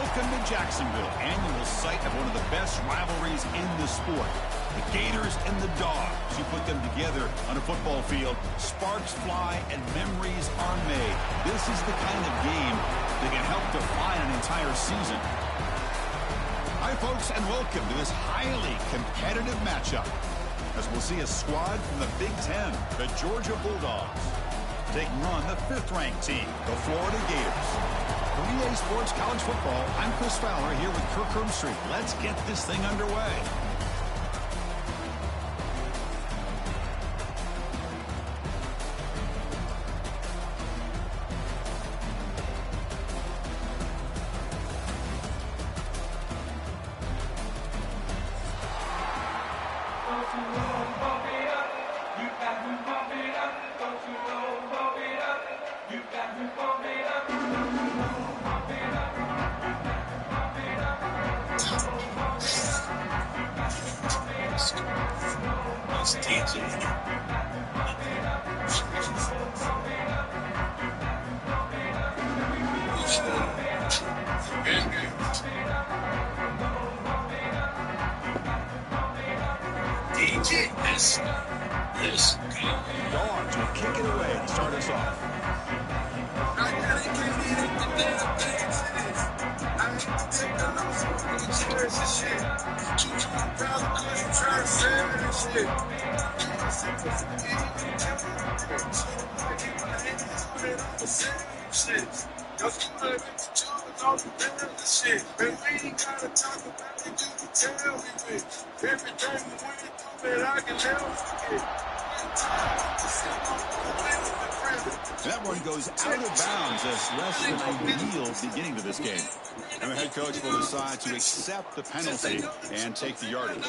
Welcome to Jacksonville, annual site of one of the best rivalries in the sport. The Gators and the Dogs. You put them together on a football field, sparks fly and memories are made. This is the kind of game that can help define an entire season. Hi, folks, and welcome to this highly competitive matchup, as we'll see a squad from the Big Ten, the Georgia Bulldogs, taking on the 5th-ranked team, the Florida Gators. For EA Sports College Football, I'm Chris Fowler here with Kirk Herbstreit. Let's get this thing underway. Dogs will kick it away to start us off. That one goes out of bounds as less than ideal beginning to this game. And the head coach will decide to accept the penalty and take the yardage.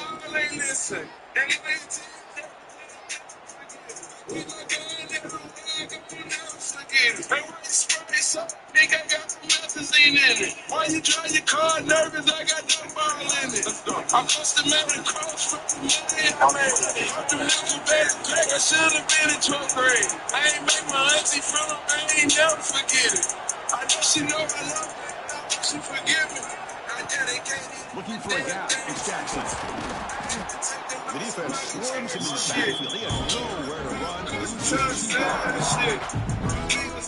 Why you drive your car nervous? I got no ball in it. I must have made a cross from the million. I should have been in 12th grade. I ain't make my auntie from them. I ain't never forget it. I know she know I love me. She forgive me. Looking for a gap. It's Jackson. The defense swarms into the backfield. He has nowhere to run.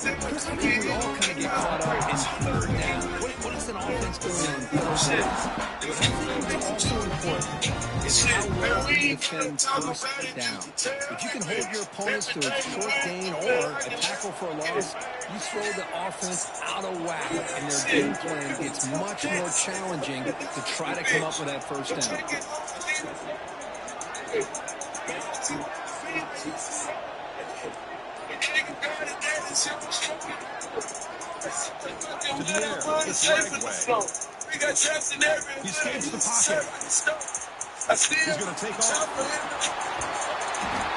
Chris, I think we all kind of get caught up in third down. What is an offense doing on third down? But I think what's also important is how well you defend first down. If you can hold your opponents to a short gain or a tackle for a loss, you throw the offense out of whack, and their game plan gets much more challenging to try to come up with that first down. To the air, it's Ragway. He escapes the pocket. He's going to take off.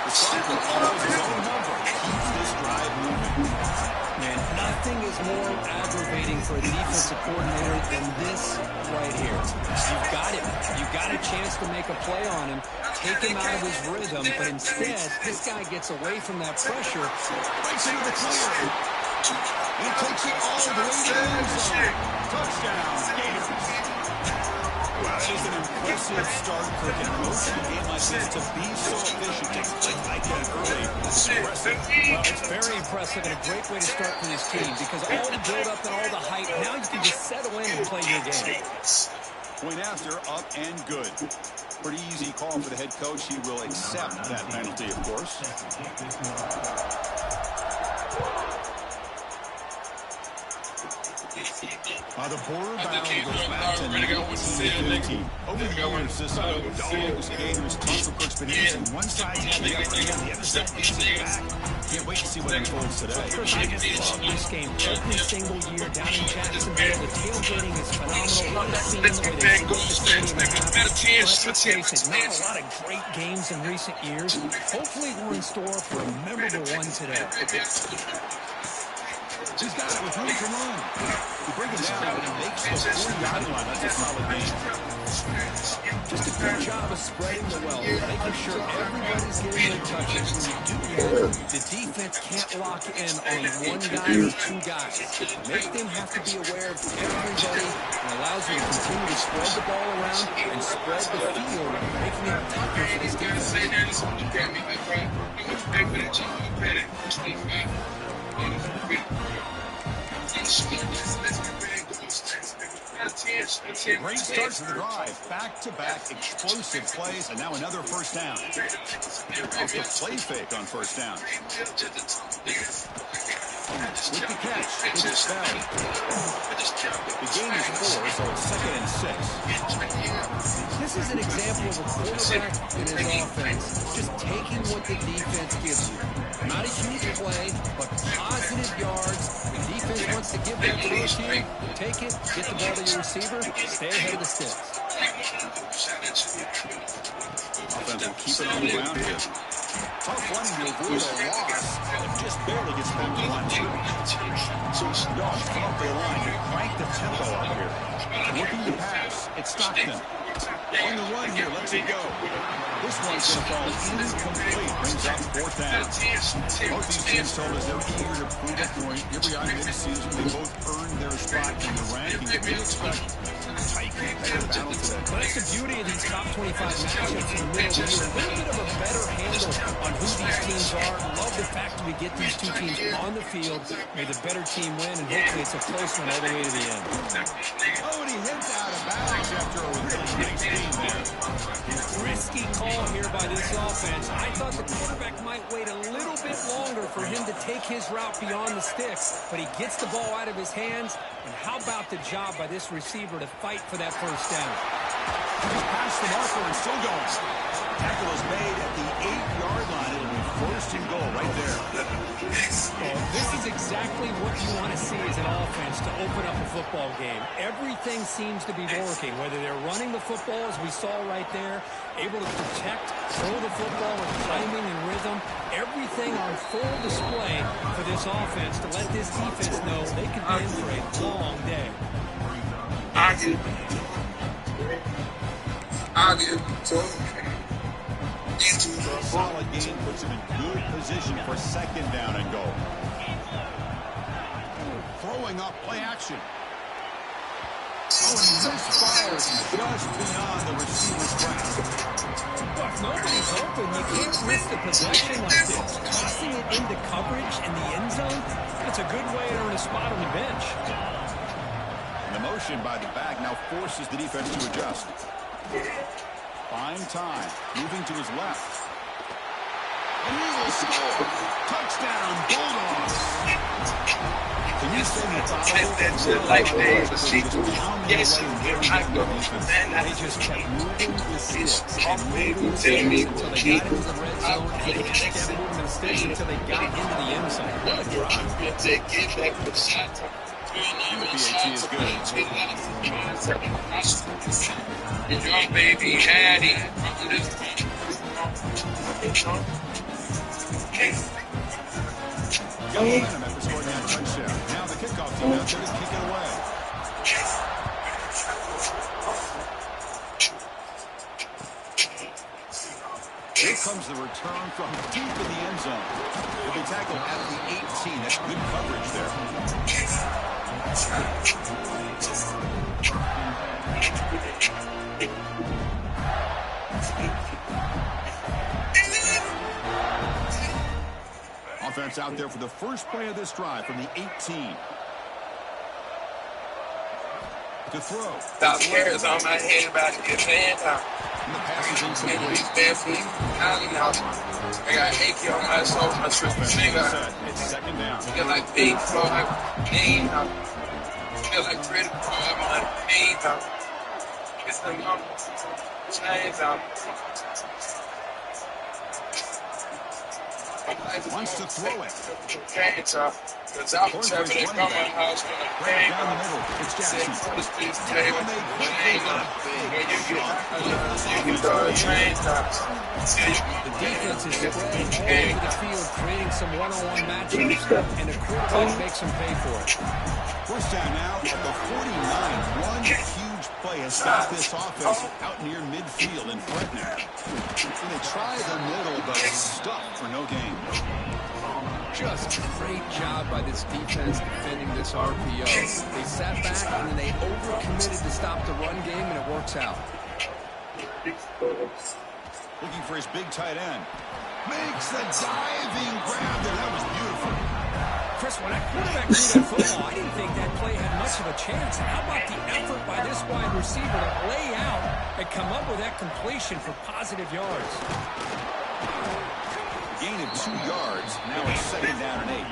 The Cyclones throws his own number. Keeps this drive moving. Man, nothing is more aggravating for a defensive coordinator than this right here. You've got him. You've got a chance to make a play on him, take him out of his rhythm, but instead, this guy gets away from that pressure. Breaks into the clear. He takes it all the way to the end zone. Touchdown, Gators. Well, that is an impressive start for a motion game like this to be so efficient, to click like that early. That's impressive. Well, it's very impressive and a great way to start for this team because all the build-up and all the hype, now you can just settle in and play your game. Point after, up and good. Pretty easy call for the head coach. He will accept that penalty, of course. The border battle goes back to 1915. Over the years, this Dogs Gators tough approach been using. One side's had the upper hand, the other side needs it back. Can't wait to see what unfolds today. I just love this game every single year down in Jacksonville. The tailgating is phenomenal. Let's see the way they split the stadium in half. Let's face it, not a lot of great games in recent years. Hopefully we're in store for a memorable one today. He's got it with room to run. You bring it down and he makes the 40-yard line. That's a solid game. Just a good job of spreading the wealth, making sure everybody's getting their touches. When you do that, the defense can't lock in on one guy or two guys. Make them have to be aware of everybody and allows you to continue to spread the ball around and spread the field, making it tougher for this defense. Great start to the drive. Back-to-back explosive plays, and now another first down. Off the play fake on first down. With the catch, it's Bell. The gain is 4, so it's 2nd and 6. This is an example of a quarterback and his offense just taking what the defense gives you. Not a huge play, but positive yards. The defense wants to give that throw to you. Take it, get the ball to your receiver, stay ahead of the sticks. Offense will keep it on the ground here. Tough running to avoid a loss, but just barely gets back to line. Dogs come up the line. Crank the tempo up here. Looking to pass. It's Stockton. On the run here, lets it go. This one's going to fall incomplete. Brings up 4th down. Both these teams told us they're eager to prove a point. Here we are in mid-season. They both earned their spot in the rankings. We expect tight competitive battle today. Well, that's the beauty of these top 25 matchups in the middle of the year. A little bit of a better handle on who these teams are. Love the fact that we get these two teams on the field. May the better team win, and hopefully it's a close one all the way to the end. Oh, and he hits out of bounds after a really nice game there. Risky call here by this offense. I thought the quarterback might wait a little bit longer for him to take his route beyond the sticks, but he gets the ball out of his hands. And how about the job by this receiver to fight for that first down? He's past the marker and still going. Tackle is made at the 8-yard line. It'll be 1st and goal right there. Well, this is exactly what you want to see as an offense to open up a football game. Everything seems to be working, whether they're running the football, as we saw right there, able to protect, throw the football with timing and rhythm. Everything on full display for this offense to let this defense know they could be in for a long day. Solid game puts him in good position for 2nd down and goal. Throwing up play action. Oh, and he misfires just beyond the receiver's grasp. Well, if nobody's open, you can't miss the possession like this. Tossing it into coverage in the end zone, it's a good way to earn a spot on the bench. And the motion by the back now forces the defense to adjust. Fine time. Moving to his left. And he will score. Touchdown, Bulldogs. Can you say They just kept moving the sticks and moving the sticks until they got into the red zone, and they just kept moving the sticks until they got into the end zone. What a drive. The PAT is good. Young baby Hattie. Momentum after scoring that touchdown. Now the kickoff team out there to kick it away. Here comes the return from deep in the end zone. He'll be tackled at the 18. That's good coverage there. Offense out there for the first play of this drive from the 18. To throw. Stop cares on my head about to get banned out. And the pass is incomplete. I got achy on my soul, my triple finger. It's 2nd down. Feel like big flow, like pain. Feel like critical, I'm on pain. It's the number. Change out. Wants to throw it. Cause I'm traveling from my house when I'm Right down the middle. It's Jackson. when you get train times. The defense is spread all over the field, creating some one-on-one matchups, and the quarterback makes them pay for it. First down now at the 49. One huge play has got this offense out near midfield and threatening. And they try the middle, but it's stuffed for no gain. Just great job by this defense defending this RPO. They sat back and then they overcommitted to stop the run game, and it works out. Looking for his big tight end. Makes the diving grab there. That was beautiful. Chris, when that quarterback threw that football, I didn't think that play had much of a chance. How about the effort by this wide receiver to lay out and come up with that completion for positive yards? Gain of 2 yards. Now it's 2nd down and 8.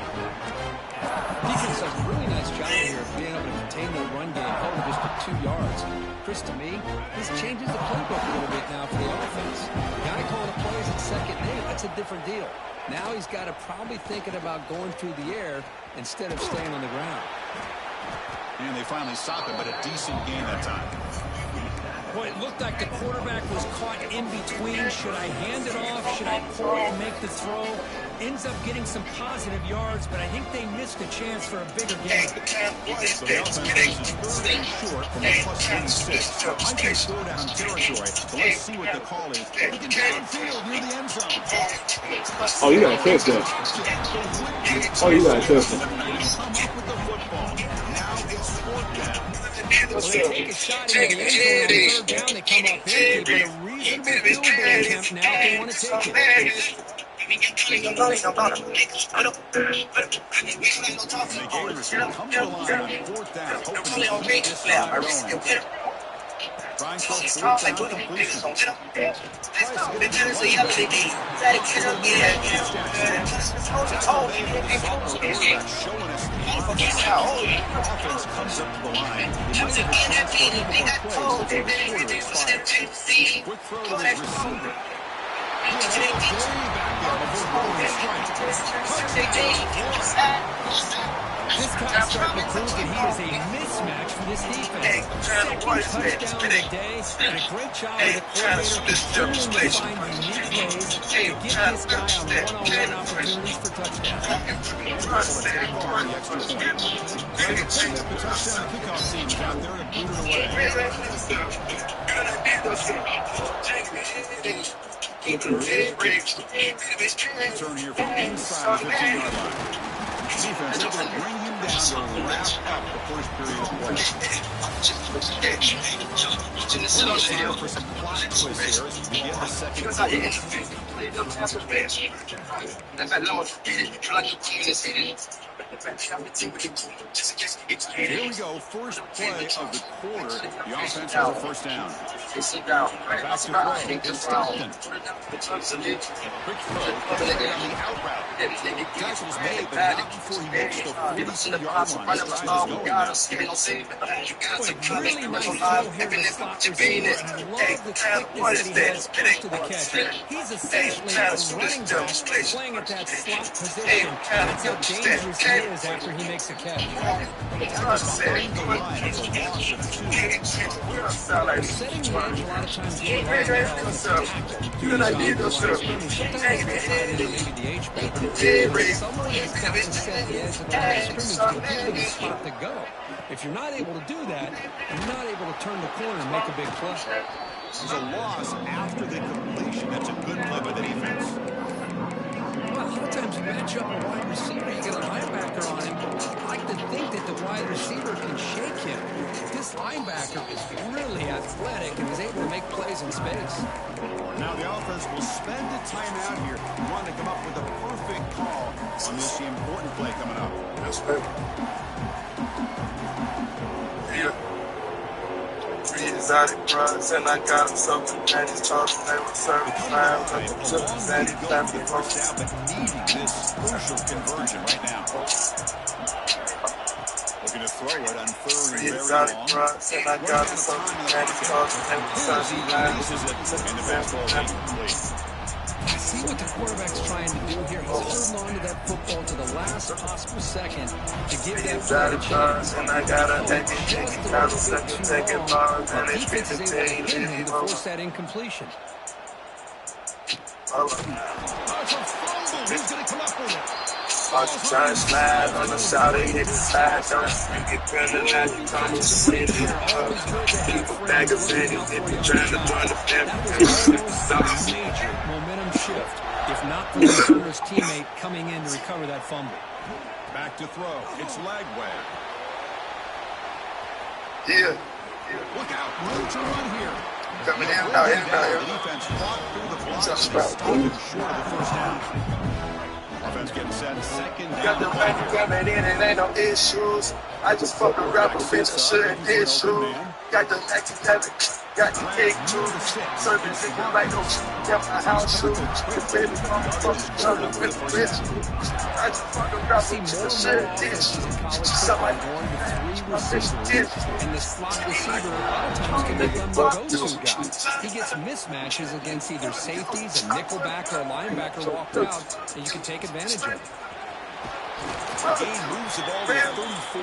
Defense does a really nice job here of being able to contain the run game, held to just for 2 yards. Chris, to me, this changes the playbook a little bit now for the offense. The guy calling the plays at 2nd and 8, that's a different deal. Now he's got to probably thinking about going through the air instead of staying on the ground. And they finally stop it, but a decent gain that time. Well, it looked like the quarterback was caught in between. Should I hand it off? Should I pull it and make the throw? Ends up getting some positive yards, but I think they missed a chance for a bigger gain. So the offense is 3rd and short from a +26. I can throw down territory, but let's see what the call is. Looking downfield near the end zone. Oh, you got a touchdown. Oh, you got a touchdown. Come up with the football. Now it's 4th down. Well, they take a shot into the end zone on 3rd down. They come up empty, but a reasonable field goal attempt now if they want to take it. The Gators come to the line on 4th down, hoping to keep this drive going. Trying for a 4th down completion. Offense comes up to the line. Quick throw to his receiver. This guy's starting to prove that he is a mismatch for this defense. 2nd touchdown of the day, and a great job of the coordinator continuing to find unique ways to get this guy on one-on-one opportunities for touchdowns. The touchdown kickoff team out there to boot it away. Turn here from inside the 15-yard line. Defense able to bring him down to wrap up the first period of play. Time for some plot twists here as we begin the 2nd quarter. Here we go, first play of the quarter. The offense has a 1st down. Back to throw. It's Stockton. Quick throw. On the out route. Tackle was made, but not before he reached the 42-yard line. This drive is going. Really nice throw here to the slot receiver, and I love the quickness that he has close to the catch. He's essentially a running back playing at that slot position. That's how dangerous he is after he makes a catch. Behind the line, it's a loss of 2. Setting the edge a lot of times you rely on maybe the H-back. Someone has got to set the edge of the line of scrimmage to give them a spot to go. If you're not able to do that, you're not able to turn the corner and make a big play. It's a loss after the completion. That's a good play by the defense. Well, a lot of times you match up a wide receiver, you get a linebacker on him. I like to think that the wide receiver can shake him. This linebacker is really athletic and is able to make plays in space. Now the offense will spend the timeout here. We want to come up with a perfect call on this important play coming up. That's right. Exotic drugs, and I got him something that he's talking about serving times. I took the sandy time to first down, but needing this crucial conversion right now. Looking to throw it on 3rd and very long. Drugs, and I got him something that he's talking about serving times. And the basketball is incomplete. See what the quarterback's trying to do here. He's holding on to that football to the last possible second to give that play a chance. And I gotta take it, got a second, take it long, and it's defense is able to hit him to force that incompletion. It's a fumble. He's going to come up with it. I'm trying to slide on the side and hit the side. Don't get better now. You come to see the people back of it. If you're trying to join the family, That was almost a major momentum shift, if not for the returner's teammate coming in to recover that fumble. Back to throw. It's Lagway. Yeah. Look out. Room to run here. Coming in, The defense fought through the block and stopped him short of the first down. Offense getting set. Second Got the down. money coming in and ain't no issues. I just fuck around with bitch, I shouldn't issue. Got the Nike Kevin, got the cake too. Serving nigga like no shit, got my house shoes. The baby mama fucking jumping with the rich. I just fuck around with bitch, I shouldn't issue. Somebody my bitch did. And the slot receiver a lot of times can become the go-to guy. He gets mismatches against either safeties, a nickelback, or a linebacker walked out, and you can take advantage of it. Gain moves the ball to 34.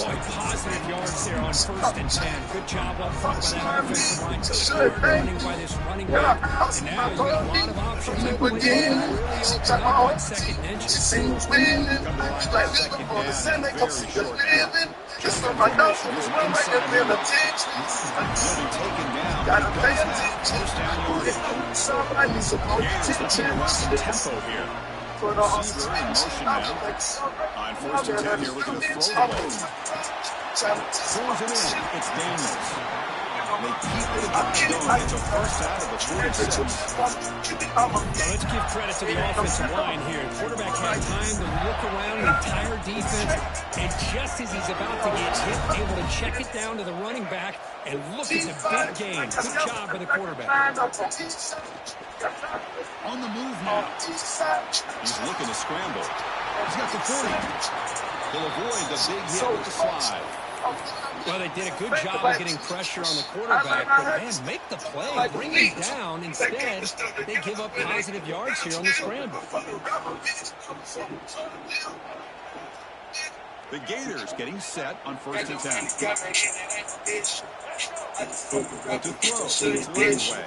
Boy, positive yards there on 1st and 10. Good job up front by that offensive line. Running by this running back. And now you got a lot of options. That really open up on 2nd and inches. Seems winning. Like living on the sand, they come see the living. Just from my nose, from the one right there, feel attention. Gotta pay attention. Somebody support attention. Tempo here. Receiver in motion now. On 1st and 10 here, looking to throw the ball. Throws it in. It's Daniels. They keep the drive going. It's a first out of the 46. Well, let's give credit to the offensive line here. The quarterback had time to look around the entire defense, and just as he's about to get hit, able to check it down to the running back, and look at the big game. Good job by the quarterback. On the move now. He's looking to scramble. He's got the 40. He'll avoid the big hit with the slide. Well, they did a good job of getting pressure on the quarterback, but man, make the play, bring him down. Instead, they give up positive yards here on the scramble. The Gators getting set on 1st and 10. To throw, it's Lagway.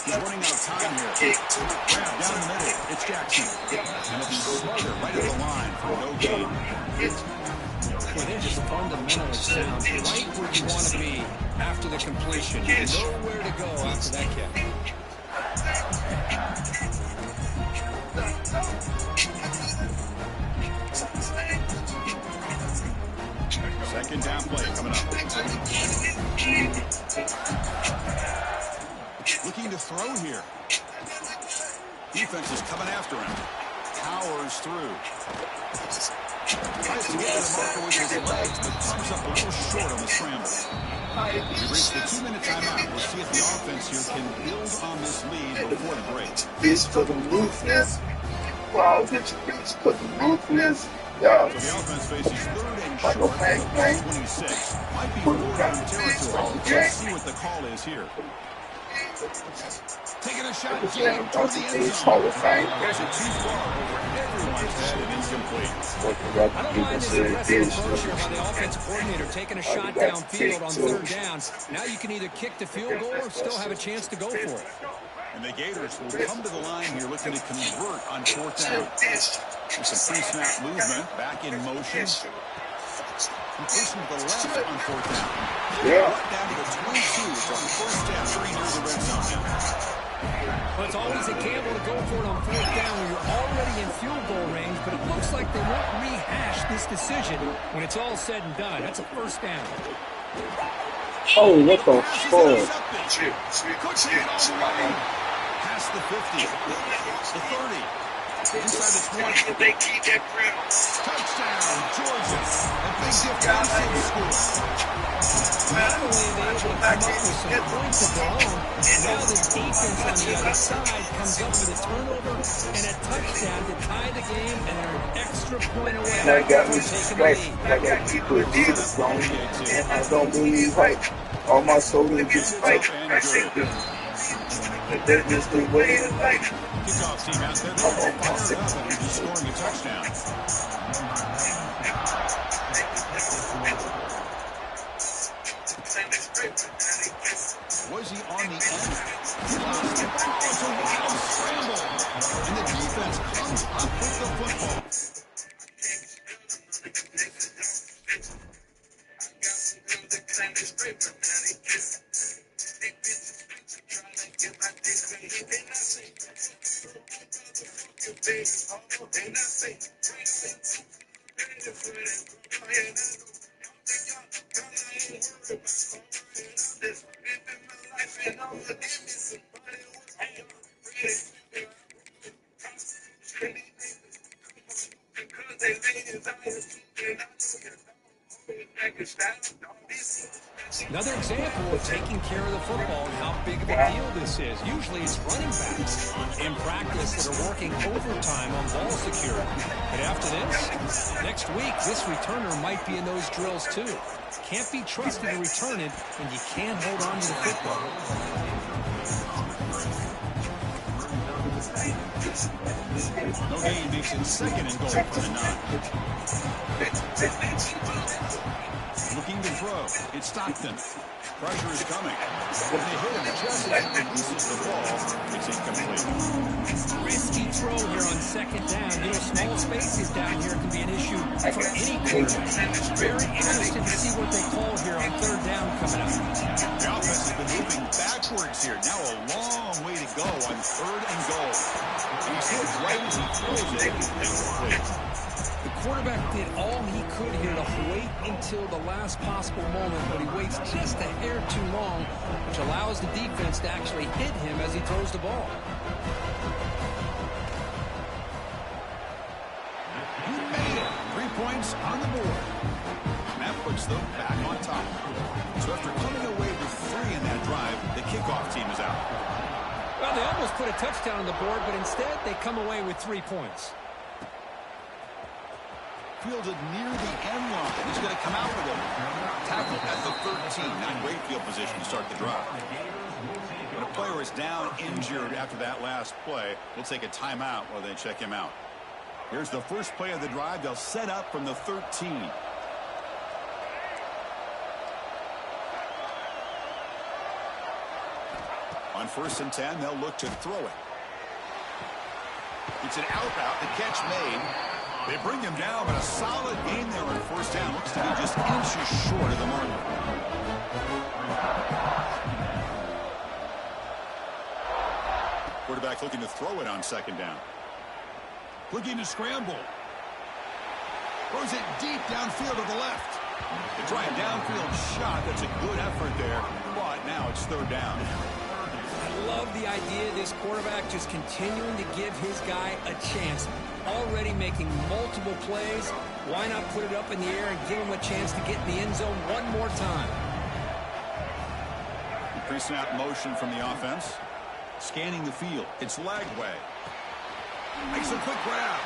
He's running out of time here. Grab down the middle. It's Jackson. And it'll be Slugger right at the line for no gain. Well, they're just fundamentally sound, right where you want to be after the completion. Nowhere to go after that catch. 2nd down play coming up. Looking to throw here. Defense is coming after him. Powers through. Tries to get to the marker with his legs, but comes up a little short on the scramble. We reached the 2-minute timeout. We'll see if the offense here can build on this lead before the break. Bitch for the ruthless. Wow, bitch for the ruthless. So the offense faces 3rd and short from the 26. Might be 4th down territory. Let's see what the call is here. Taking a shot deep toward the end zone. Throws it too far over everyone's head and incomplete. I don't mind this aggressive approach here by the offensive coordinator, taking a shot downfield on 3rd down. Now you can either kick the field goal or still have a chance to go for it. And the Gators will come to the line here looking to convert on 4th down. There's some pre-snap movement, back in motion. Completion to the left on 4th down. Brought down to the 22. It's a 1st down, 3 near the red zone now. Well, it's always a gamble to go for it on 4th down when you're already in field goal range, but it looks like they won't rehash this decision when it's all said and done. That's a 1st down. Oh, what the fuck? Past the 50, the 30, inside the 20. They keep that grip. Touchdown, Georgia. A big difference in the score. Not only are they able to come up with some points of their own, now the defense on the other side comes up with a turnover and a touchdown to tie the game, and they're an extra point away That got me from taking the lead. I got people Jesus on me, and I don't believe right. All my soldiers just fight. I say this. That's just the way of life. Kickoff team out there. They're all fired up and just scoring a touchdown. Was he on the end? He lost it. Oh, it's a wild scramble. And the defense defense comes up with the football. Another example of taking care of the football and how big of a deal this is. Usually it's running backs in practice that are working overtime on ball security. But after this, next week, this returner might be in those drills too. Can't be trusted to return it, and you can't hold on to the football. No gain makes it 2nd and goal for the 9. Looking to throw. It's Stockton. Pressure is coming. When they hit him just as he releases the ball, it's incomplete. Risky throw here on 2nd down. You know, small spaces down here can be an issue for any quarterback. Very interested to see what they call here on 3rd down coming up. The offense has been moving backwards here. Now a long way to go on 3rd and goal. He's hit right as he throws it. Incomplete. The quarterback did all he could here to wait until the last possible moment, but he waits just a hair too long, which allows the defense to actually hit him as he throws the ball. He made it. 3 points on the board. And that puts them back on top. So after coming away with 3 in that drive, the kickoff team is out. Well, they almost put a touchdown on the board, but instead they come away with 3 points. Fielded near the end line. He's going to come out with it. Tackle at the 13. Not great field position to start the drive. When a player is down injured after that last play, we'll take a timeout while they check him out. Here's the first play of the drive. They'll set up from the 13. On 1st and 10, they'll look to throw it. It's an out route. The catch made. They bring him down, but a solid gain there on 1st down. Looks to be just inches short of the mark. Quarterback looking to throw it on 2nd down. Looking to scramble. Throws it deep downfield to the left. They try a downfield shot. That's a good effort there. But now it's 3rd down. I love the idea of this quarterback just continuing to give his guy a chance. Already making multiple plays. Why not put it up in the air and give him a chance to get in the end zone one more time? Pre-snap motion from the offense. Scanning the field. It's Lagway. Makes a quick grab.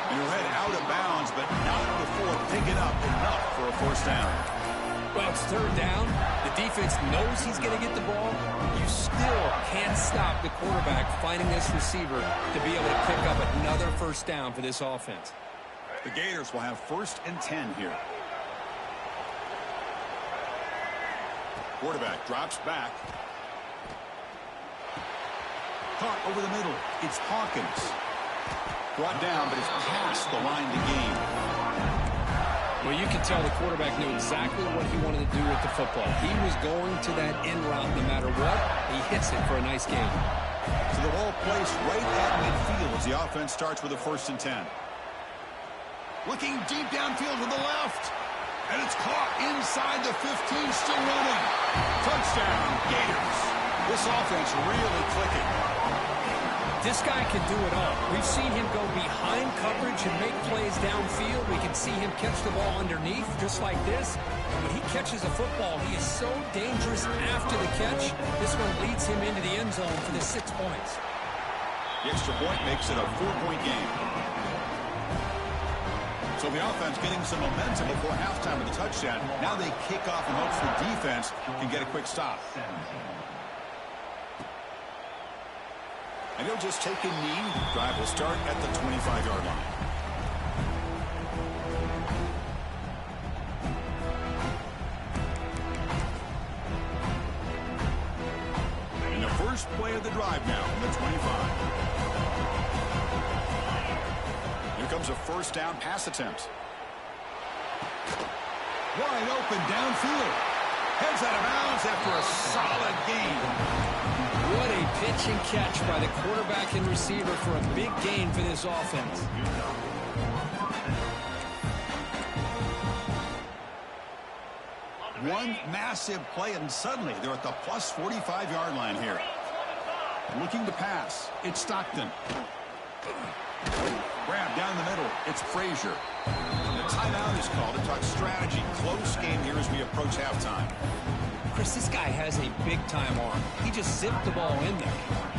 And he'll head out of bounds, but not before picking up enough for a 1st down. Well, it's 3rd down. The defense knows he's going to get the ball. You still can't stop the quarterback finding this receiver to be able to pick up another 1st down for this offense. The Gators will have 1st and 10 here. Quarterback drops back. Caught over the middle. It's Hawkins. Brought down, but it's past the line to gain. Well, you can tell the quarterback knew exactly what he wanted to do with the football. He was going to that end route no matter what. He hits it for a nice gain. So the ball placed right at midfield as the offense starts with a 1st and 10. Looking deep downfield to the left. And it's caught inside the 15, still running. Touchdown, Gators. This offense really clicking. This guy can do it all. We've seen him go behind coverage and make plays downfield. We can see him catch the ball underneath, just like this. And when he catches a football, he is so dangerous after the catch. This one leads him into the end zone for the 6 points. The extra point makes it a 4-point game. So the offense getting some momentum before halftime with a touchdown. Now they kick off in hopes the defense can get a quick stop. And he'll just take a knee. Drive will start at the 25-yard line. And the first play of the drive now from the 25. Here comes a first down pass attempt. Wide open downfield. Heads out of bounds after a solid gain. What a pitch and catch by the quarterback and receiver for a big gain for this offense. One massive play, and suddenly they're at the plus 45-yard line here. Looking to pass. It's Stockton. Grab down the middle. It's Frazier. The timeout is called to talk strategy. Close game here as we approach halftime. Chris, this guy has a big-time arm. He just zipped the ball in there.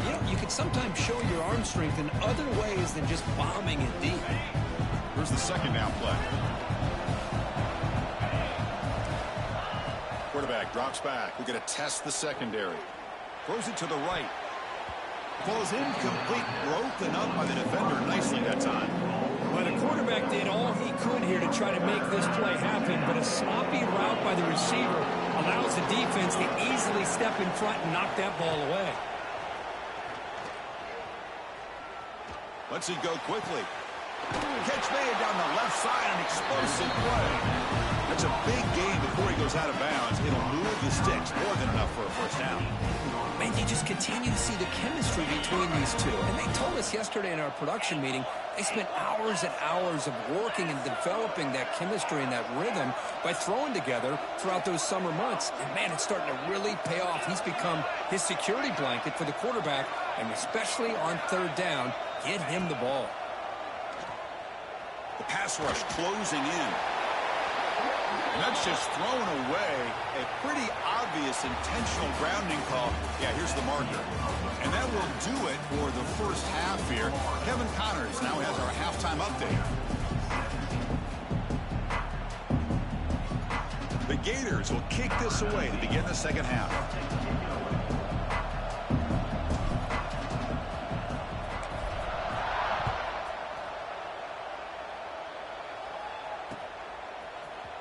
You know, you can sometimes show your arm strength in other ways than just bombing it deep. Here's the second down play. Quarterback drops back. We're going to test the secondary. Throws it to the right. Falls incomplete. Broken up by the defender nicely that time. Well, the quarterback did all he could here to try to make this play happen, but a sloppy route by the receiver allows the defense to easily step in front and knock that ball away. Lets it go quickly. Catch made down the left side, an explosive play. That's a big gain before he goes out of bounds. It'll move the sticks more than enough for a first down. Man, you just continue to see the chemistry between these two. And they told us yesterday in our production meeting, they spent hours and hours of working and developing that chemistry and that rhythm by throwing together throughout those summer months. And, man, it's starting to really pay off. He's become his security blanket for the quarterback, and especially on third down, get him the ball. The pass rush closing in. And that's just thrown away. A pretty obvious intentional grounding call. Yeah, here's the marker. And that will do it for the first half here. Kevin Connors now has our halftime update. The Gators will kick this away to begin the second half.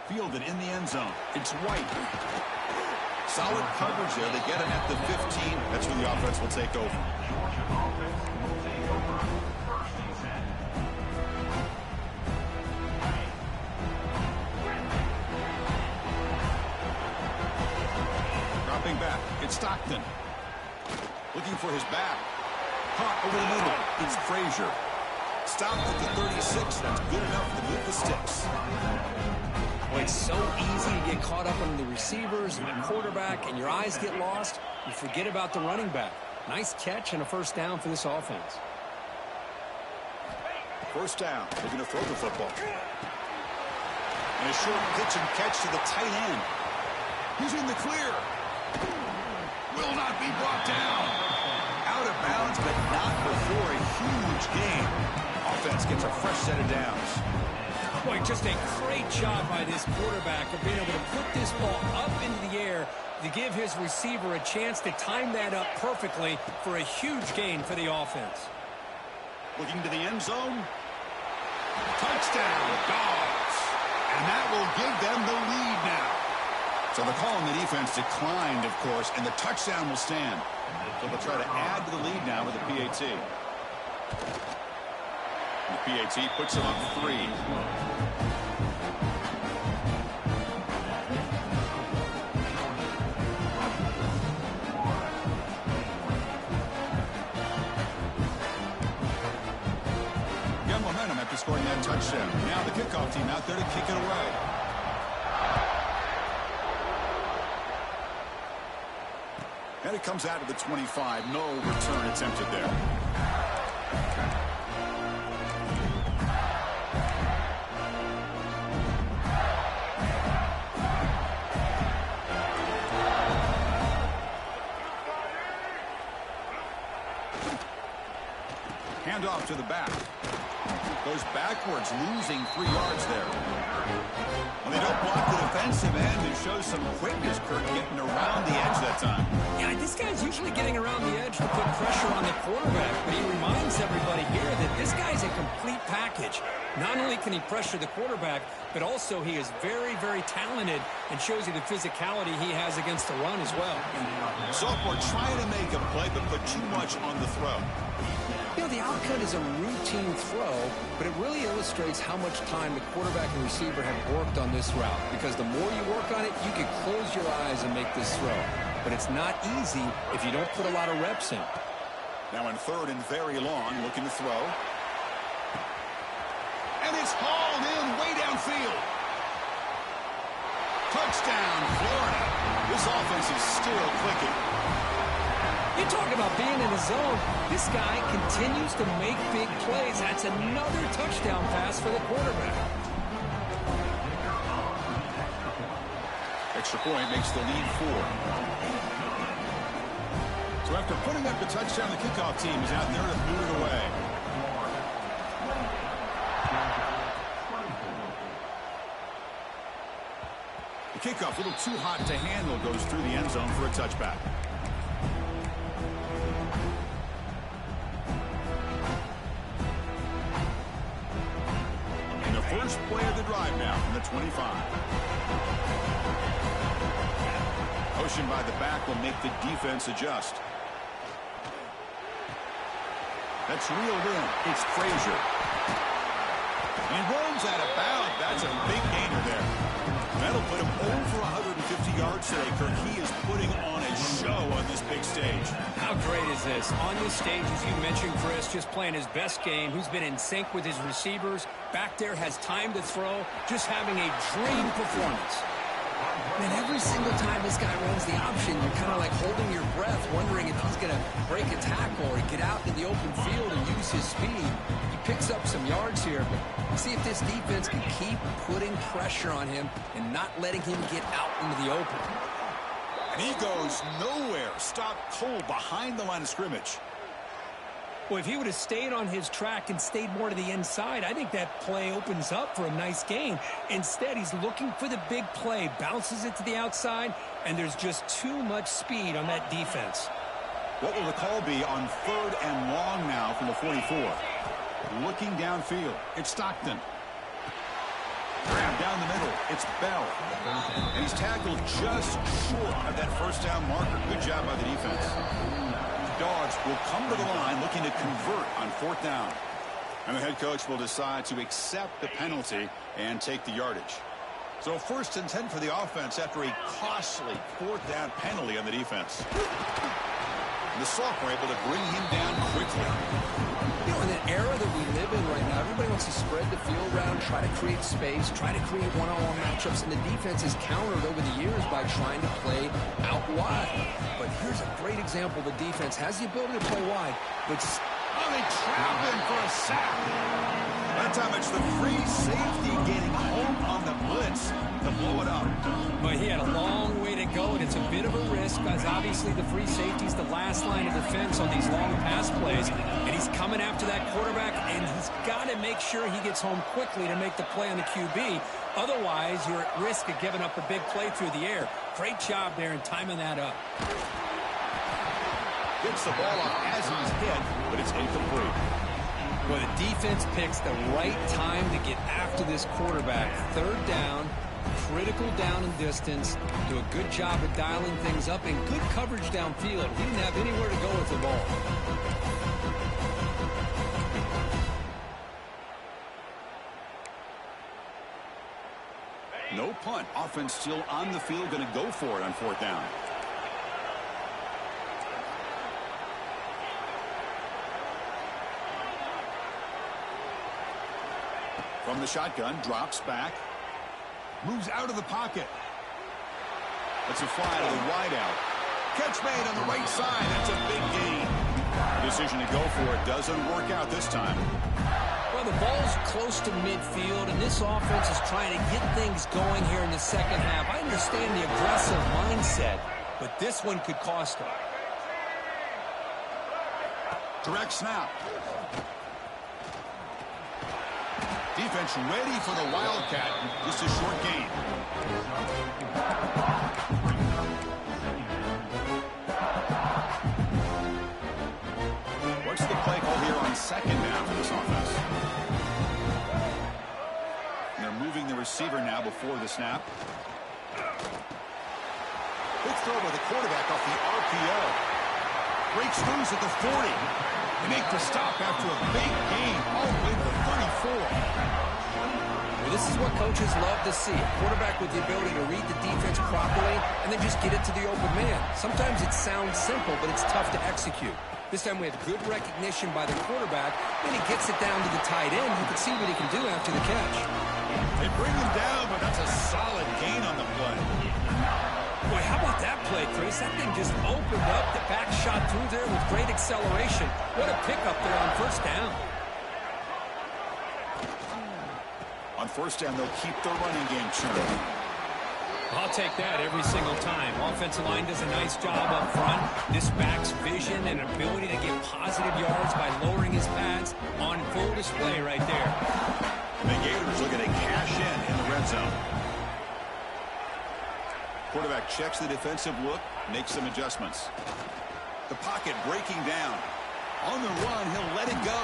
Fielded in the end zone. It's White. Solid coverage there. They get him at the 15. That's where the offense will take over. Dropping back. It's Stockton. Looking for his back. Caught over the middle. It's Frazier. Stopped at the 36. That's good enough to move the sticks. Well, it's so easy to get caught up on the receivers and the quarterback, and your eyes get lost. You forget about the running back. Nice catch and a first down for this offense. First down. They're going to throw the football. And a short pitch and catch to the tight end. He's in the clear. Will not be brought down. Out of bounds, but not before a huge gain. Offense gets a fresh set of downs. Boy, just a great job by this quarterback of being able to put this ball up into the air to give his receiver a chance to time that up perfectly for a huge gain for the offense. Looking to the end zone. Touchdown, Dogs. And that will give them the lead now. So the call on the defense declined, of course, and the touchdown will stand. So they'll try to add to the lead now with the PAT. The PAT puts them up 3. Got momentum after scoring that touchdown. Now the kickoff team out there to kick it away. And it comes out of the 25. No return attempted there. Handoff to the back. Goes backwards, losing 3 yards there. Well, they don't block the defensive end. It shows some quickness, Kurt, getting around the edge that time. Yeah, this guy's usually getting around the edge to put pressure on the quarterback, but he reminds everybody here that this guy's a complete package. Not only can he pressure the quarterback, but also he is very, very talented and shows you the physicality he has against the run as well. Sophomore trying to make a play, but put too much on the throw. You know, the outcut is a routine throw, but it really illustrates how much time the quarterback and receiver have worked on this route. Because the more you work on it, you can close your eyes and make this throw. But it's not easy if you don't put a lot of reps in. Now in third and very long, looking to throw. And it's hauled in way downfield. Touchdown, Florida. This offense is still clicking. You talk about being in the zone. This guy continues to make big plays. That's another touchdown pass for the quarterback. Extra point makes the lead 4. So after putting up the touchdown, the kickoff team is out there to boot it away. The kickoff, a little too hot to handle, goes through the end zone for a touchback. And the first play of the drive now from the 25. Motion by the back will make the defense adjust. That's reeled in. It's Frazier. And runs out of bounds. That's a big gainer there. That'll put him over 150 yards today, Kirk. He is putting on a show on this big stage. How great is this? On this stage, as you mentioned, Chris, just playing his best game. He's been in sync with his receivers. Back there, has time to throw. Just having a dream performance. And every single time this guy runs the option, you're kind of like holding your breath, wondering if he's going to break a tackle or get out in the open field and use his speed. He picks up some yards here, but see if this defense can keep putting pressure on him and not letting him get out into the open. And he goes nowhere. Stopped cold behind the line of scrimmage. Well, if he would have stayed on his track and stayed more to the inside, I think that play opens up for a nice gain. Instead, he's looking for the big play, bounces it to the outside, and there's just too much speed on that defense. What will the call be on third and long now from the 44? Looking downfield, it's Stockton. Grab down the middle, it's Bell. And he's tackled just short of that first down marker. Good job by the defense. Dogs will come to the line looking to convert on fourth down. And the head coach will decide to accept the penalty and take the yardage. So 1st and 10 for the offense after a costly fourth down penalty on the defense. And the sophomore able to bring him down quickly. You know, in an era that we live in right now, everybody wants to spread the field around, try to create space, try to create one-on-one matchups, and the defense has countered over the years by trying to play out wide. But here's a great example. The defense has the ability to play wide, but they trap him for a sack. That time it's the free safety getting home on the blitz to blow it up. But he had a long way to go, and it's a bit of a risk because obviously the free safety is the last line of defense on these long pass plays, and he's coming after that quarterback, and he's got to make sure he gets home quickly to make the play on the QB. Otherwise, you're at risk of giving up a big play through the air. Great job there in timing that up. Gets the ball off as he's hit, but it's incomplete. Well, the defense picks the right time to get after this quarterback. Third down, critical down and distance. Do a good job of dialing things up and good coverage downfield. He didn't have anywhere to go with the ball. No punt. Offense still on the field, going to go for it on fourth down. From the shotgun, drops back. Moves out of the pocket. That's a fly to the wideout. Catch made on the right side. That's a big gain. Decision to go for it doesn't work out this time. Well, the ball's close to midfield, and this offense is trying to get things going here in the second half. I understand the aggressive mindset, but this one could cost them. Direct snap. Defense ready for the Wildcat. Just a short gain. receiver now before the snap. Quick throw by the quarterback off the RPO. Breaks loose at the 40. They make the stop after a big gain all the way to the 34. Well, this is what coaches love to see. A quarterback with the ability to read the defense properly and then just get it to the open man. Sometimes it sounds simple, but it's tough to execute. This time we had good recognition by the quarterback. Then he gets it down to the tight end. You can see what he can do after the catch. They bring him down, but that's a solid gain on the play. Boy, how about that play, Chris? That thing just opened up. The back shot through there with great acceleration. What a pickup there on first down. On first down, they'll keep their running game churning. I'll take that every single time. Offensive line does a nice job up front. This back's vision and ability to get positive yards by lowering his pads on full display right there. The Gators looking to cash in the red zone. Quarterback checks the defensive look, makes some adjustments. The pocket breaking down. On the run, he'll let it go.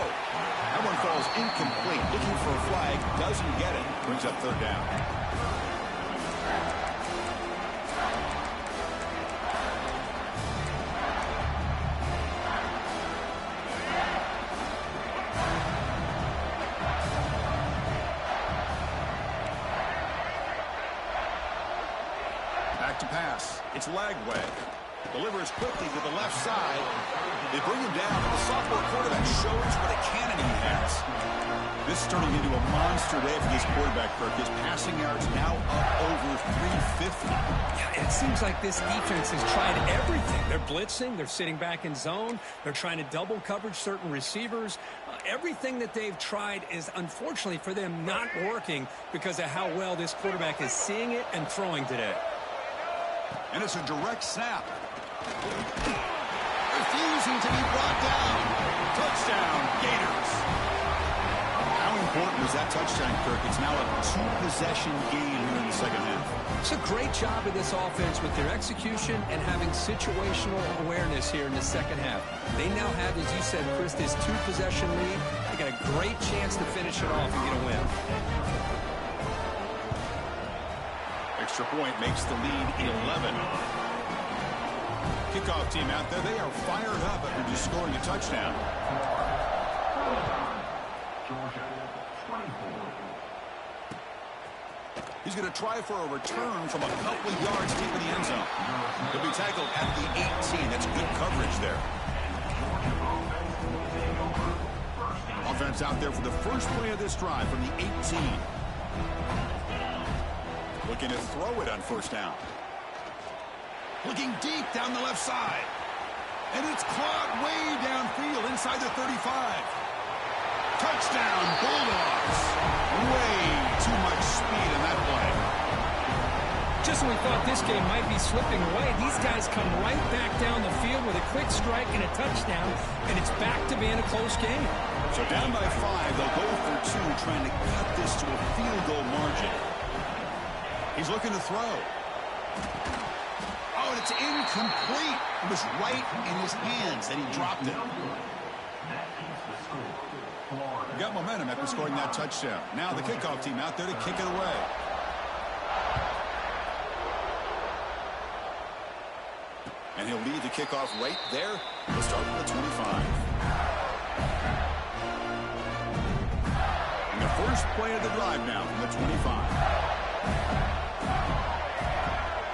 That one falls incomplete. Looking for a flag, doesn't get it. Brings up third down. Back to pass. It's Lagway. Delivers quickly to the left side. They bring him down, and the sophomore quarterback shows what a cannon he has. This is turning into a monster day for this quarterback, Kirk. His passing yards now up over 350. Yeah, it seems like this defense has tried everything. They're blitzing. They're sitting back in zone. They're trying to double coverage certain receivers. Everything that they've tried is, unfortunately for them, not working because of how well this quarterback is seeing it and throwing today. And it's a direct snap. Refusing to be brought down. Touchdown, Gators. How important is that touchdown, Kirk? It's now a two-possession game here in the second half. It's a great job of this offense with their execution and having situational awareness here in the second half. They now have, as you said, Chris, this two-possession lead. They got a great chance to finish it off and get a win. Extra point makes the lead 11. Kickoff team out there. They are fired up after just scoring a touchdown. He's going to try for a return from a couple of yards deep in the end zone. He'll be tackled at the 18. That's good coverage there. Offense out there for the first play of this drive from the 18. Looking to throw it on first down. Looking deep down the left side. And it's caught way downfield inside the 35. Touchdown, Bulldogs. Way too much speed in that play. Just when we thought this game might be slipping away, these guys come right back down the field with a quick strike and a touchdown, and it's back to being a close game. So down by 5, they'll go for 2, trying to cut this to a field goal margin. He's looking to throw. Oh, and it's incomplete. It was right in his hands, and he dropped it. He got momentum after scoring that touchdown. Now the kickoff team out there to kick it away. And he'll lead the kickoff right there. We'll start with the 25. And the first play of the drive now from the 25.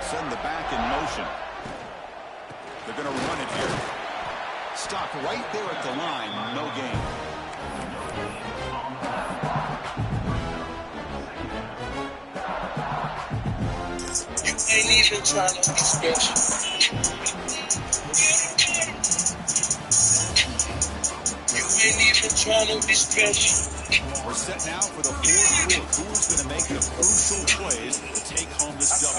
Send the back in motion. They're going to run it here. Stop right there at the line. No gain. You ain't even trying to be special. You ain't even trying to be special. We're set now for the fourth quarter. Who's going to make the crucial plays to take home this W?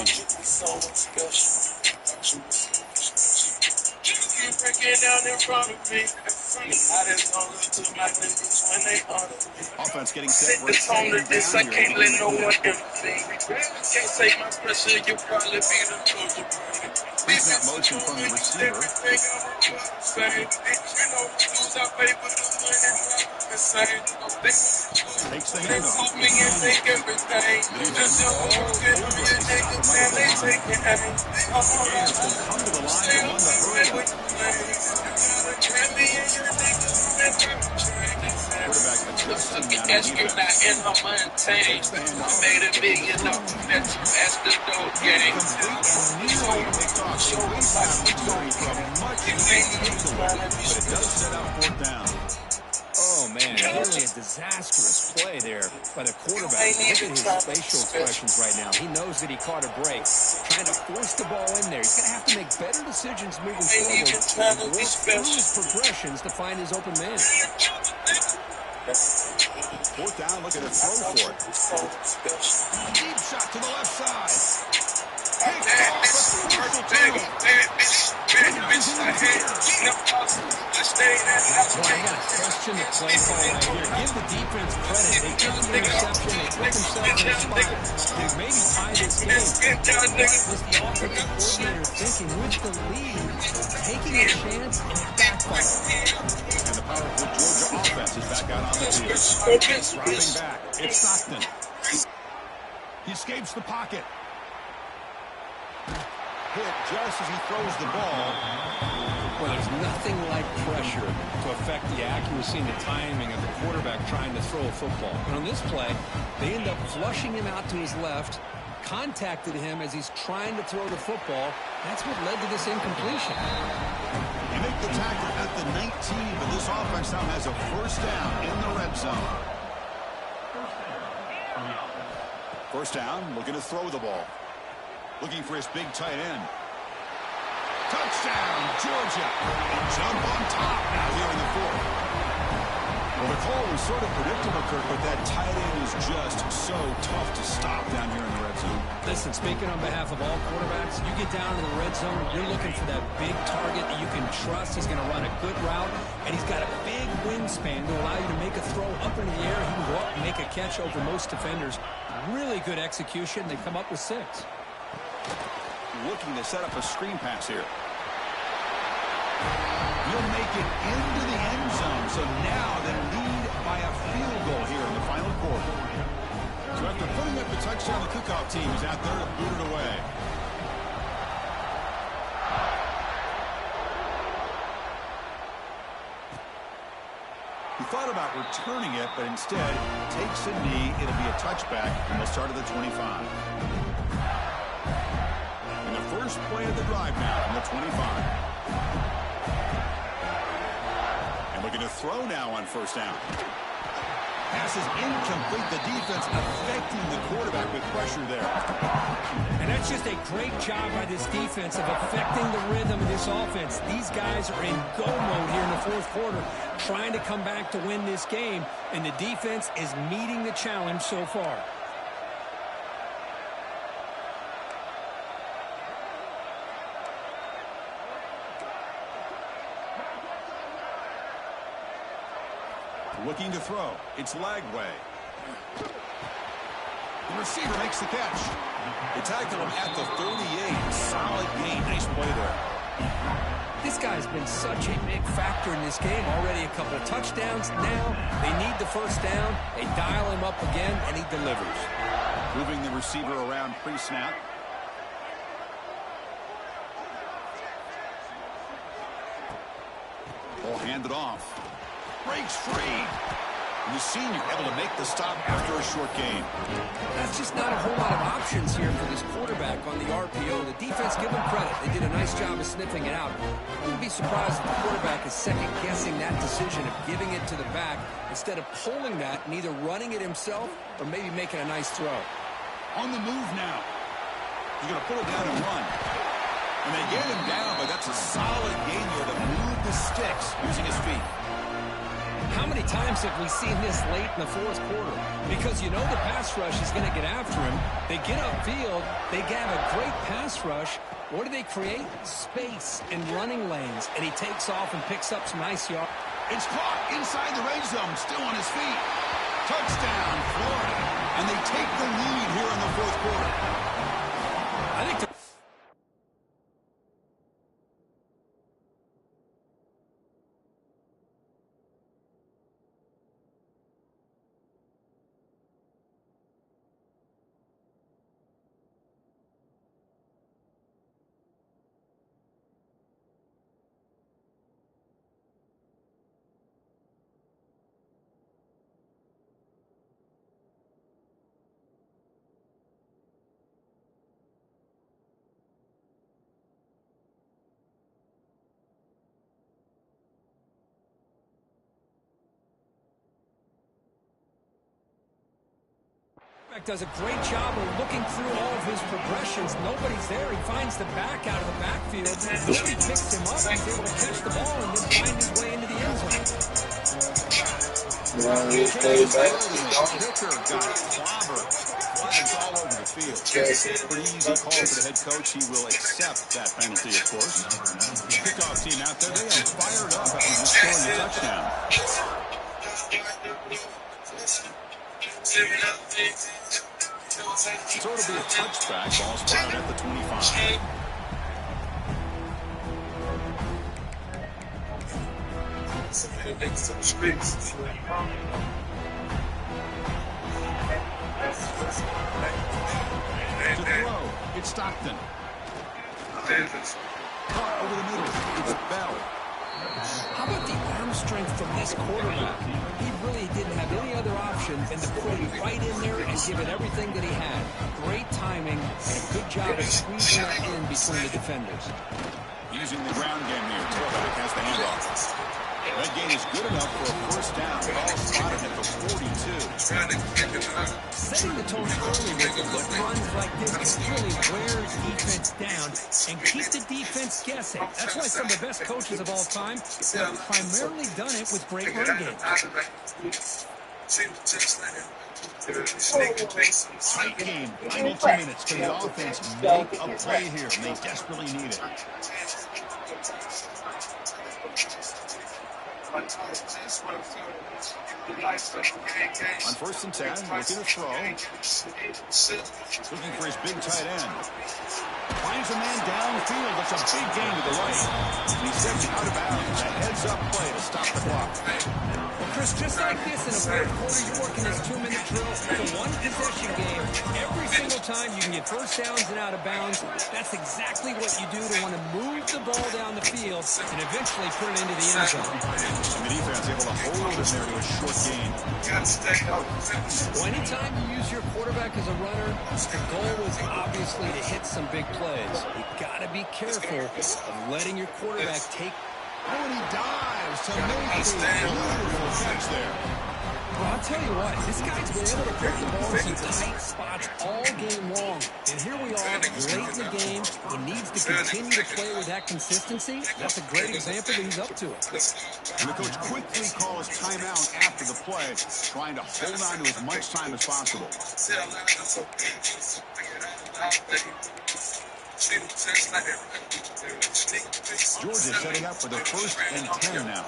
You break it down in front of me. I just don't look to my niggas when they honor me. Offense getting set Set for the tone of this, I can't let no one intervene. Can't take my pressure, you'll probably be the closer. Brings that motion from the receiver. Everything I'm a say, you know, lose, I pay for the money. Takes the handoff. Defense all over it. They stop him right at the line. The Gators will come to the line to run the hurry. Quarterback adjusting now to defense. Takes the handoff. Made $1 million at the dope game. Takes off. He wastes that opportunity for a much easier takeaway, but it does set up 4th down. Oh, man, really a disastrous play there by the quarterback. Look at his facial expressions right now. He knows that he caught a break. Trying to force the ball in there. He's going to have to make better decisions moving forward and work through his progressions to find his open man. 4th down, look at a throw for it. Deep shot to the left side. Well, I got to question the play call right here. Give the defense credit. They took the interception. They put themselves in a spot. They maybe tied this game. What was the offensive coordinator thinking with the lead, taking a chance and it backfired? And the powerful Georgia offense is back out on the field. Dropping back. It's Stockton. He escapes the pocket. Hit just as he throws the ball. Well, there's nothing like pressure to affect the accuracy and the timing of the quarterback trying to throw a football. And on this play, they end up flushing him out to his left, contacted him as he's trying to throw the football. That's what led to this incompletion. They make the tackle at the 19, but this offense now has a 1st down in the red zone. 1st down, looking to throw the ball. Looking for his big tight end. Touchdown, Georgia. And jump on top now here in the 4th. Well, the call was sort of predictable, Kirk, but that tight end is just so tough to stop down here in the red zone. Listen, speaking on behalf of all quarterbacks, you get down in the red zone, you're looking for that big target that you can trust. He's going to run a good route, and he's got a big wingspan to allow you to make a throw up into the air. He can go up and make a catch over most defenders. Really good execution. They come up with 6. Looking to set up a screen pass here. He'll make it into the end zone. So now they lead by a field goal here in the final quarter. So after putting up the touchdown, the kickoff team is out there to boot it away. He thought about returning it, but instead takes a knee. It'll be a touchback, and they'll start at the 25. First play of the drive now on the 25. And looking to throw now on 1st down. Pass is incomplete. The defense affecting the quarterback with pressure there. And that's just a great job by this defense of affecting the rhythm of this offense. These guys are in go mode here in the 4th quarter, trying to come back to win this game, and the defense is meeting the challenge so far. Looking to throw. It's Lagway. The receiver makes the catch. They tackle him at the 38. Solid gain. Nice play there. This guy's been such a big factor in this game. Already a couple of touchdowns. Now they need the 1st down. They dial him up again, and he delivers. Moving the receiver around pre-snap. Ball handed off. Breaks free. And the senior able to make the stop after a short gain. That's just not a whole lot of options here for this quarterback on the RPO. The defense, give them credit. They did a nice job of sniffing it out. I wouldn't be surprised if the quarterback is second-guessing that decision of giving it to the back instead of pulling that and either running it himself or maybe making a nice throw. On the move now. He's going to pull it down and run. And they get him down, but that's a solid gain here to move the sticks using his feet. How many times have we seen this late in the 4th quarter? Because you know the pass rush is going to get after him. They get upfield. They have a great pass rush. What do they create? Space and running lanes. And he takes off and picks up some nice yards. It's caught inside the red zone, still on his feet. Touchdown, Florida. And they take the lead here in the 4th quarter. I think quarterback does a great job of looking through all of his progressions. Nobody's there. He finds the back out of the backfield. Nobody picks him up. He's able to catch the ball and then find his way into the end zone. Kicker got clobbered. Flags all over the field. Pretty easy call for the head coach. He will accept that penalty, of course. Kickoff team out there, they are fired up after just scoring a touchdown. So it'll be a touchback. Ball spotted at the 25. To throw, it's Stockton. Caught over the middle, it's Bell. How about the arm strength from this quarterback? He really didn't have any other option than to put it right in there and give it everything that he had. Great timing and a good job of squeezing it in between the defenders. Using the ground game here. Tailback has the handoff. That gain is good enough for a first down. Ball spotted at the 42. Setting the tone early with quick runs like this can really wear defense down and keep the defense guessing. That's why some of the best coaches of all time have primarily done it with great run games. Tight game. Final 2 minutes. Can the offense make a play here? And they desperately need it. On 1st and 10, looking to throw. Looking for his big tight end. Finds a man downfield. That's a big gain to the right. And he sends it out of bounds. A heads-up play to stop the clock. Well, Chris, just like this in a fourth quarter, you're working this 2-minute drill. It's a one-possession game. Every single time you can get first downs and out of bounds. That's exactly what you do to want to move the ball down the field and eventually put it into the end zone. And the defense able to hold it there to a short gain. Well, anytime you use your quarterback as a runner, the goal was obviously to hit some big plays. You got to be careful of letting your quarterback take. Oh, and he dives to make a beautiful catch there. Well, I'll tell you what, this guy's been able to put the ball in some tight spots all game long. And here we are, late in the game. He needs to continue to play with that consistency. That's a great example that he's up to it. And the coach quickly calls timeout after the play, trying to hold on to as much time as possible. Georgia setting up for the 1st and 10 now.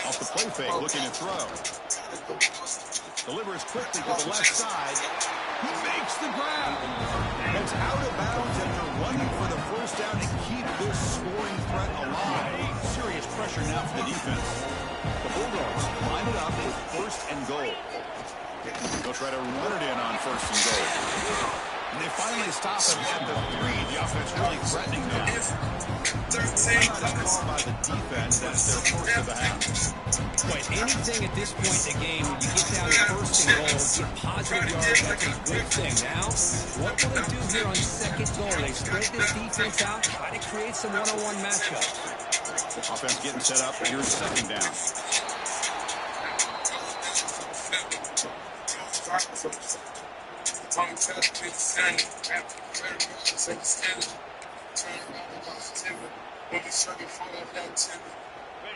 Off the play fake, looking to throw. Delivers quickly to the left side. He makes the grab. It's out of bounds after running for the first down to keep this scoring threat alive. Serious pressure now for the defense. The Bulldogs line it up with 1st and goal. They'll try to run it in on 1st and goal. And they finally stop it at the 3. The offense really threatening now. Not a call by the defense. That's their first of the half. But anything at this point in the game, when you get down to 1st and goal, get positive yards, that's a good thing. Now, what will they do here on 2nd goal? They spread this defense out, try to create some one-on-one matchups. Offense getting set up. Here's 2nd down.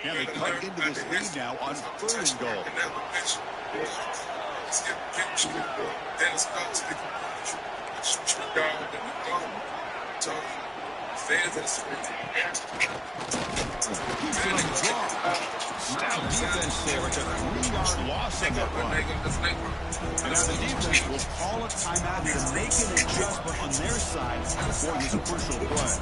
Yeah, they cut into this lead now on 3rd and goal. Stout defense there. It's a 3-yard loss on that run. And now the defense will call a timeout here to make an adjustment on their side before this crucial play.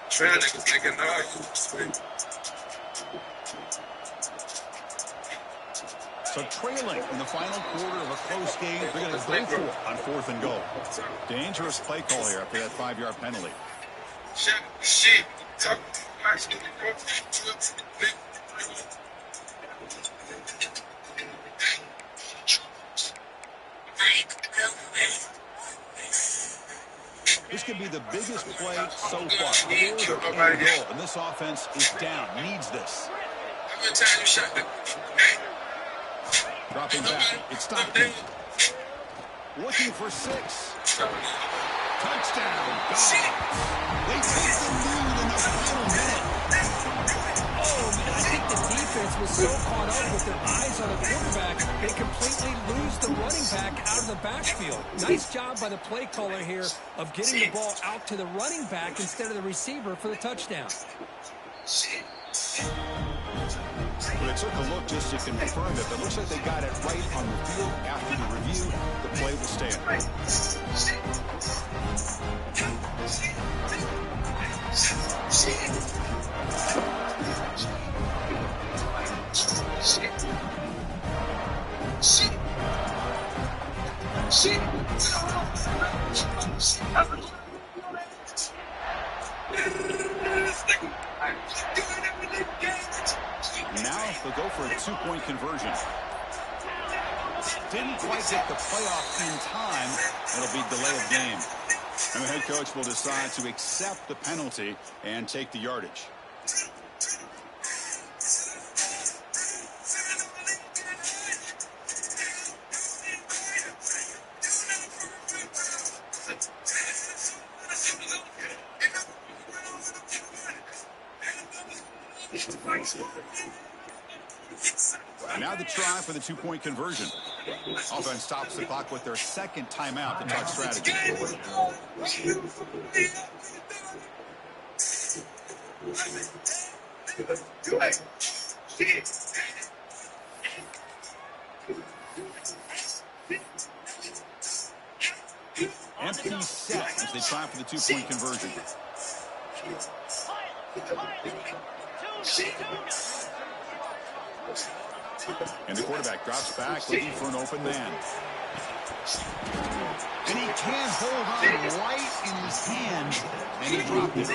Trail niggas thinking, nah, you sweet. So trailing in the final quarter of a close game, they're going to go for it on 4th and goal. Dangerous play call here after that 5-yard penalty. This could be the biggest play so far. 4th and goal, and this offense is down. Needs this. Dropping back. It's Stockton. Looking for 6. Touchdown. They take the lead in the final minute. Oh, man, I think the defense was so caught up with their eyes on the quarterback, they completely lose the running back out of the backfield. Nice job by the play caller here of getting the ball out to the running back instead of the receiver for the touchdown. But it took a look just to confirm it, but it looks like they got it right on the field. After the review, the play will stand. Now they'll go for a 2-point conversion. Didn't quite get the playoff in time. It'll be delay of game. And the head coach will decide to accept the penalty and take the yardage. And now the try for the 2-point conversion. Offense stops the clock with their second timeout to talk strategy. Empty set as they try for the 2-point conversion. And the quarterback drops back looking for an open man. And he can't hold on right in his hands, and he dropped it.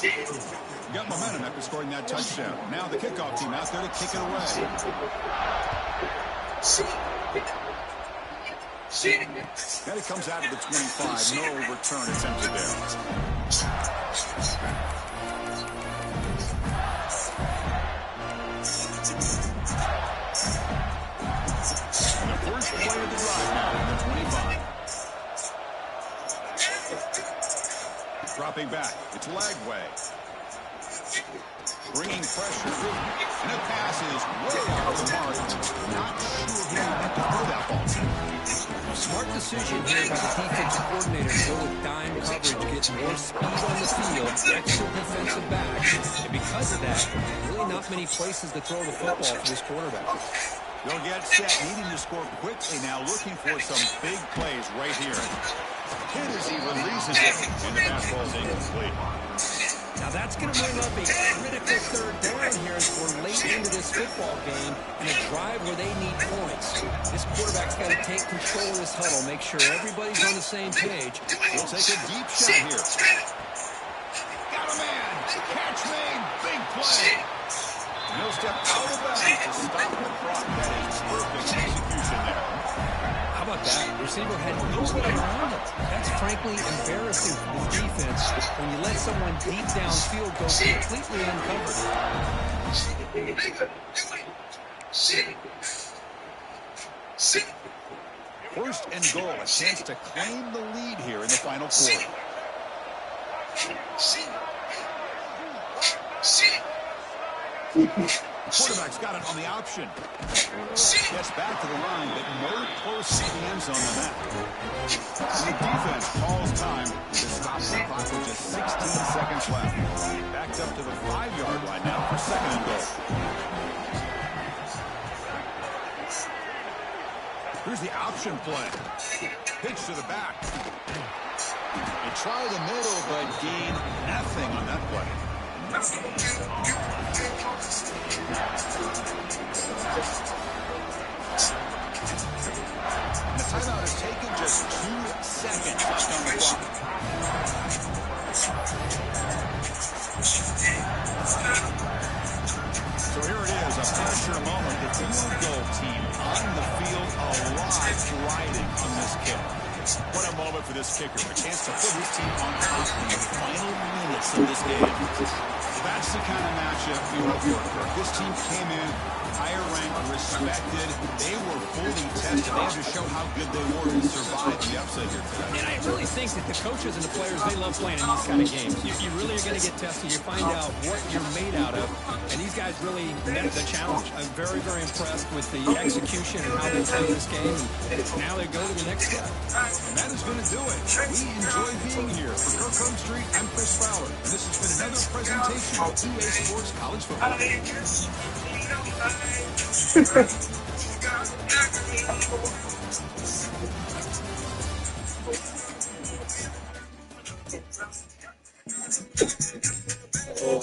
He got momentum after scoring that touchdown. Now the kickoff team out there to kick it away. And it comes out of the 25. No return attempted there. First play of the drive now in the 25. Dropping back. It's Lagway. Bringing pressure. And it passes way off the mark. Not sure who had to throw that ball. Smart decision here by the defensive coordinator to go with dime coverage, get more speed on the field, extra defensive backs, and because of that, really not many places to throw the football for this quarterback. They'll get set, needing to score quickly now, looking for some big plays right here. Hit as he releases it, and the pass ball is incomplete. Now that's going to bring up a critical 3rd down here as we're late into this football game and a drive where they need points. This quarterback's got to take control of this huddle, make sure everybody's on the same page. He'll take a deep shot here. Got a man. Catch made. Big play. And he'll step out of bounds to stop the clock. That is perfect execution there. How about that? The receiver had nobody around him. That's frankly embarrassing for the defense when you let someone deep downfield go completely uncovered. First and goal, a chance to claim the lead here in the final quarter. Quarterback's got it on the option. Gets back to the line, but no close to the end zone than that. The defense calls time to stop the clock with just 16 seconds left. Backed up to the 5-yard line now for 2nd and goal. Here's the option play. Pitch to the back. They try the middle, but gain nothing on that play. The timeout is taken, just 2 seconds left on the clock. So here it is, a pressure moment. The field goal team on the field alive, riding on this kick. What a moment for this kicker. A chance to put his team on top in the final minutes of this game. That's the kind of matchup we were for. This team came in higher ranked, respected. They were fully tested. They had to show how good they were to survive the upset here today. And I really think that the coaches and the players, they love playing in these kind of games. You really are going to get tested. You find out what you're made out of. And these guys really met the challenge. I'm very, very impressed with the execution and how they played this game. And now they go to the next step. And that is going to do it. We enjoy being here. For Kirkland Street, I'm Chris Fowler. And this has been another presentation of EA Sports College Football. Oh,